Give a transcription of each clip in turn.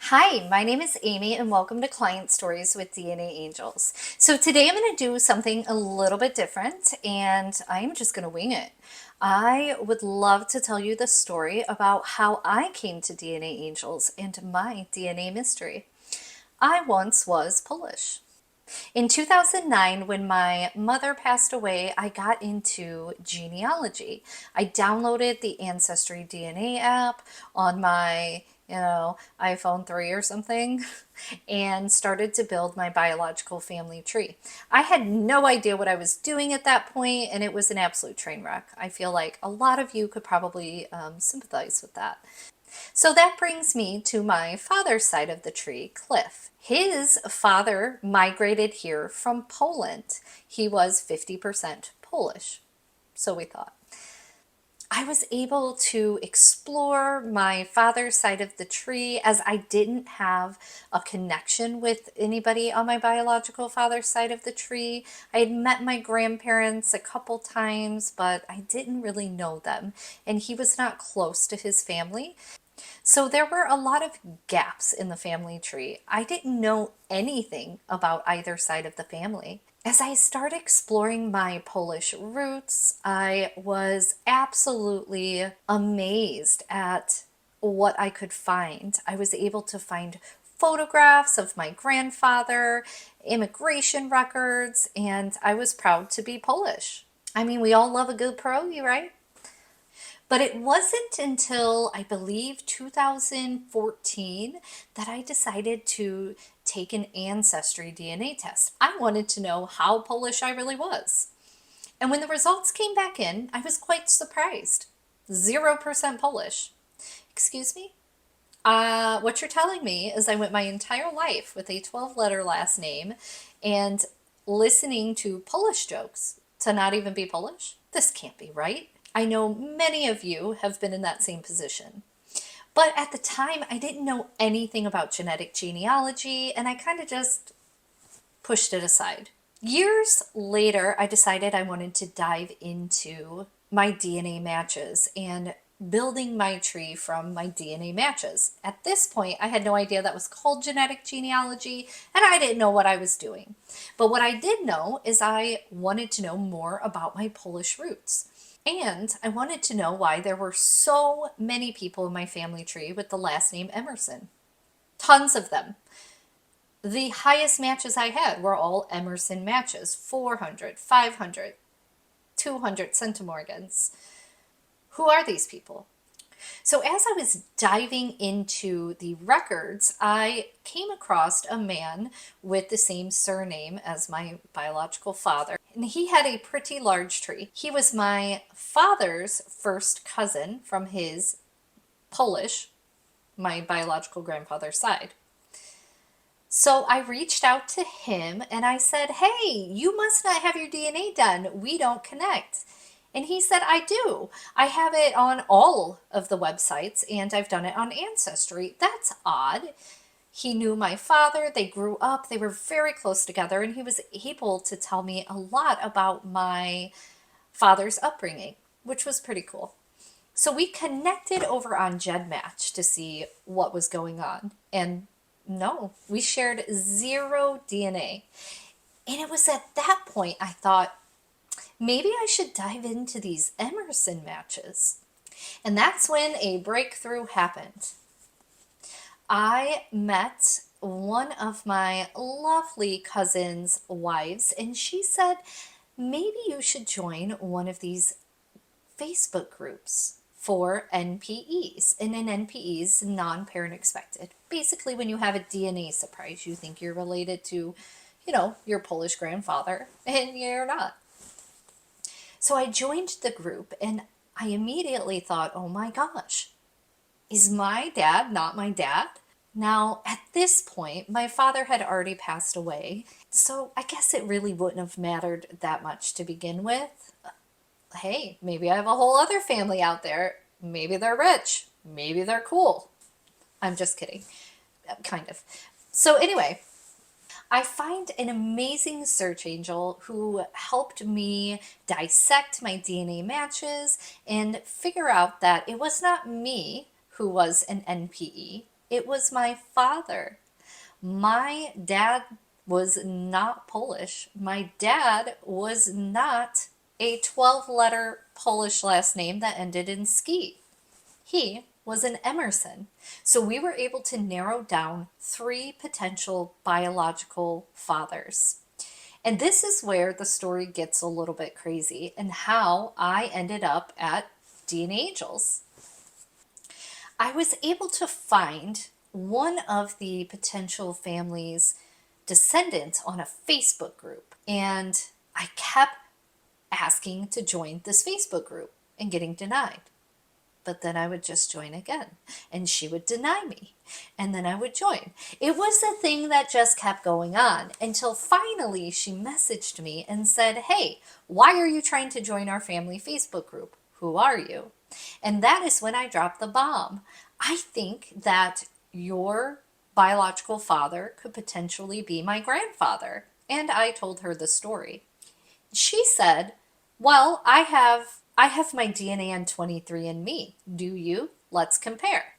Hi, my name is Amy and welcome to Client Stories with DNAngels. So today I'm going to do something a little bit different and I'm just going to wing it. I would love to tell you the story about how I came to DNAangels and my DNA mystery. I once was Polish. In 2009, when my mother passed away, I got into genealogy. I downloaded the AncestryDNA app on my, iPhone 3 or something and started to build my biological family tree. I had no idea what I was doing at that point, and it was an absolute train wreck. I feel like a lot of you could probably sympathize with that. So that brings me to my father's side of the tree, Cliff. His father migrated here from Poland. He was 50% Polish, so we thought. I was able to explore my father's side of the tree as I didn't have a connection with anybody on my biological father's side of the tree. I had met my grandparents a couple times, but I didn't really know them, and he was not close to his family. So there were a lot of gaps in the family tree. I didn't know anything about either side of the family. As I started exploring my Polish roots, I was absolutely amazed at what I could find. I was able to find photographs of my grandfather, immigration records, and I was proud to be Polish. I mean, we all love a good pierogi, right? But it wasn't until I believe 2014 that I decided to take an Ancestry DNA test. I wanted to know how Polish I really was. And when the results came back in, I was quite surprised. 0% Polish. Excuse me? What you're telling me is I went my entire life with a 12-letter last name and listening to Polish jokes to not even be Polish? This can't be right. I know many of you have been in that same position. But at the time, I didn't know anything about genetic genealogy, and I kind of just pushed it aside. Years later, I decided I wanted to dive into my DNA matches and building my tree from my DNA matches. At this point, I had no idea that was called genetic genealogy, and I didn't know what I was doing. But what I did know is I wanted to know more about my Polish roots. And I wanted to know why there were so many people in my family tree with the last name Emerson. Tons of them. The highest matches I had were all Emerson matches, 400, 500, 200 centimorgans. Who are these people? So as I was diving into the records, I came across a man with the same surname as my biological father, and he had a pretty large tree. He was my father's first cousin from his Polish, my biological grandfather's side. So I reached out to him and I said, "Hey, you must not have your DNA done. We don't connect." And he said, "I do. I have it on all of the websites and I've done it on Ancestry." That's odd. He knew my father, they grew up, they were very close together, and he was able to tell me a lot about my father's upbringing, which was pretty cool. So we connected over on GEDmatch to see what was going on. And no, we shared zero DNA. And it was at that point I thought, maybe I should dive into these Emerson matches. And that's when a breakthrough happened. I met one of my lovely cousin's wives, and she said, maybe you should join one of these Facebook groups for NPEs. And an NPE is non-parent expected. Basically, when you have a DNA surprise, you think you're related to, your Polish grandfather, and you're not. So I joined the group and I immediately thought, oh my gosh, is my dad not my dad? Now, at this point, my father had already passed away, so I guess it really wouldn't have mattered that much to begin with. Hey, maybe I have a whole other family out there. Maybe they're rich. Maybe they're cool. I'm just kidding. Kind of. So anyway, I find an amazing search angel who helped me dissect my DNA matches and figure out that it was not me who was an NPE. it was my father. My dad was not Polish. My dad was not a 12-letter Polish last name that ended in ski. He was an Emerson. So we were able to narrow down three potential biological fathers. And this is where the story gets a little bit crazy and how I ended up at DNAngels. I was able to find one of the potential family's descendants on a Facebook group. And I kept asking to join this Facebook group and getting denied. But then I would just join again and she would deny me and then I would join. It was a thing that just kept going on until finally she messaged me and said, "Hey, why are you trying to join our family Facebook group? Who are you?" And that is when I dropped the bomb. I think that your biological father could potentially be my grandfather. And I told her the story. She said, "Well, I have my DNA on 23andMe. Do you? Let's compare."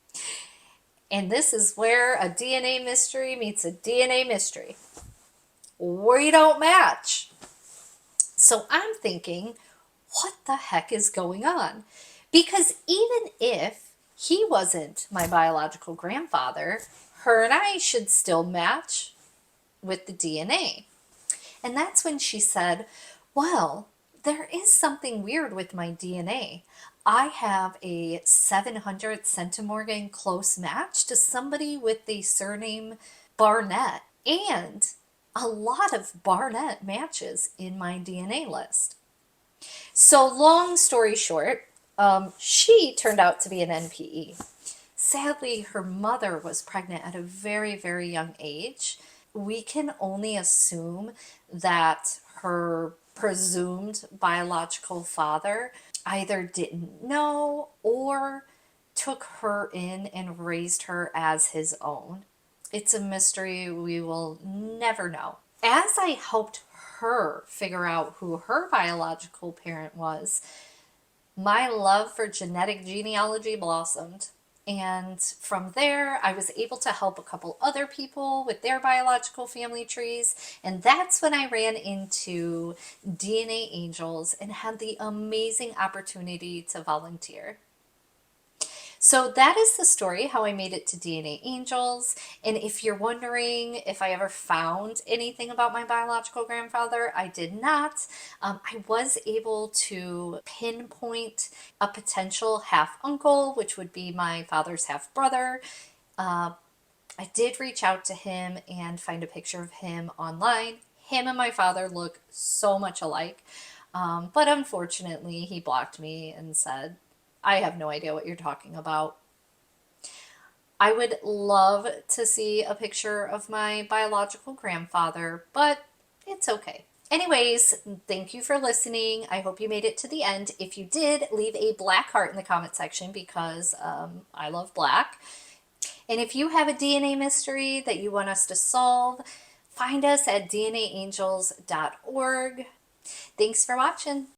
And this is where a DNA mystery meets a DNA mystery. We don't match. So I'm thinking, what the heck is going on? Because even if he wasn't my biological grandfather, her and I should still match with the DNA. And that's when she said, "Well, there is something weird with my DNA. I have a 700 centimorgan close match to somebody with the surname Barnett and a lot of Barnett matches in my DNA list." So long story short, she turned out to be an NPE. Sadly, her mother was pregnant at a very, very young age. We can only assume that her presumed biological father either didn't know or took her in and raised her as his own. It's a mystery we will never know. As I helped her figure out who her biological parent was, my love for genetic genealogy blossomed. And from there, I was able to help a couple other people with their biological family trees. And that's when I ran into DNAngels and had the amazing opportunity to volunteer. So that is the story, how I made it to DNAngels. And if you're wondering if I ever found anything about my biological grandfather, I did not. I was able to pinpoint a potential half uncle, which would be my father's half brother. I did reach out to him and find a picture of him online. Him and my father look so much alike. But unfortunately, he blocked me and said, "I have no idea what you're talking about." I would love to see a picture of my biological grandfather, but it's okay. Anyways, thank you for listening. I hope you made it to the end. If you did, leave a black heart in the comment section because I love black. And if you have a DNA mystery that you want us to solve, find us at DNAangels.org. Thanks for watching.